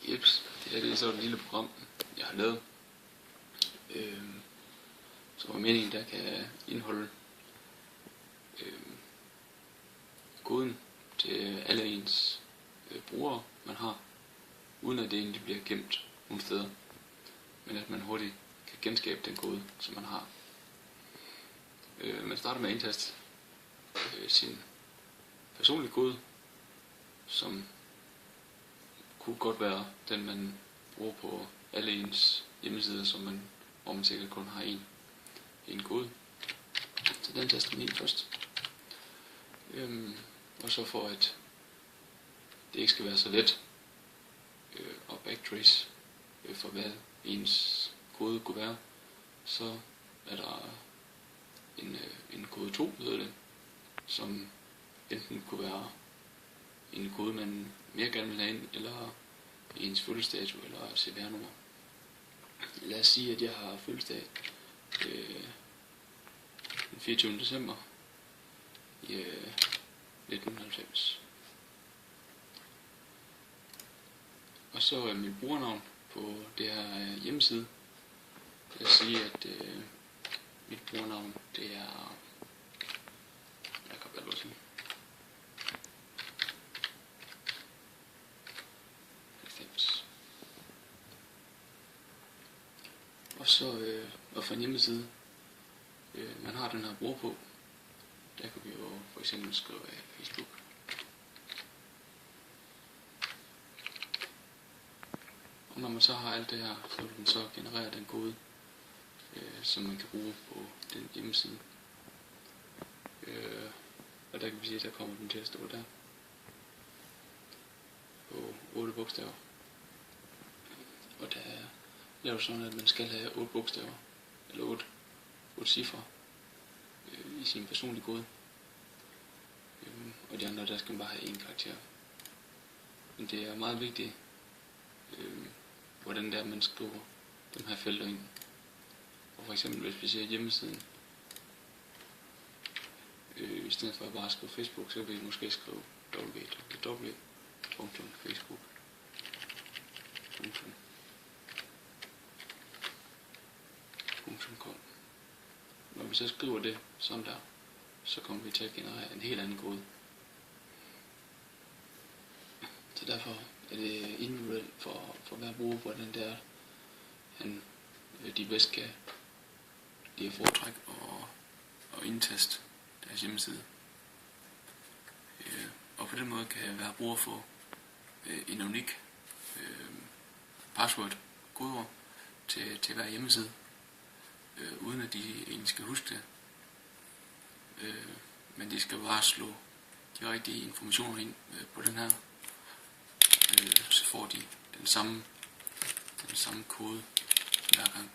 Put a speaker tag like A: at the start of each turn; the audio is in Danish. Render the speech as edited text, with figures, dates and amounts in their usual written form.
A: Jeps, det er så et lille program, jeg har lavet, som er meningen, der kan indeholde koden til alle ens brugere, man har, uden at det egentlig bliver gemt nogle steder, men at man hurtigt kan genskabe den kode, som man har. Man starter med at indtaste sin personlige kode, som kunne godt være den, man bruger på alle ens hjemmesider, hvor man sikkert kun har en kode. Så den taster man ind først. Og så for at det ikke skal være så let at backtrace for hvad ens kode kunne være, så er der en kode 2, hedder det, som enten kunne være en kode, man mere gerne vil have ind, eller ens fødselsdato eller CVR-nummer. Lad os sige, at jeg har fødselsdag den 24. december i 1990. Og så er mit brugernavn på det her hjemmeside. Lad os sige, at mit brugernavn, det er Jakob Albertsen. 90. Og så og for en hjemmeside, man har den her bruger på, der kan vi jo for eksempel skrive Facebook. Og når man så har alt det her, så vil den så generere den kode, som man kan bruge på den hjemmeside. Og der kan vi sige, at der kommer den til at stå der. På 8 bogstaver. Og der er lavet sådan, at man skal have 8 bogstaver, eller 8 cifre i sin personlige kode. Og de andre, der skal man bare have en karakter. Men det er meget vigtigt, hvordan der man skriver de her felter ind. Og for eksempel hvis vi ser hjemmesiden, i stedet for at bare skrive Facebook, så vil vi måske skrive www.facebook.com. Når vi så skriver det sådan der, så kommer vi til at generere en helt anden kode. Så derfor er det individuelt for hver bruger, hvordan det er, de bedst kan lide at foretrække og indtaste deres hjemmeside. Og på den måde kan hver bruger få en unik password, kodeord til hver hjemmeside, uden at de egentlig skal huske det. Men de skal bare slå de rigtige informationer ind på den her, så får de den samme kode hver gang.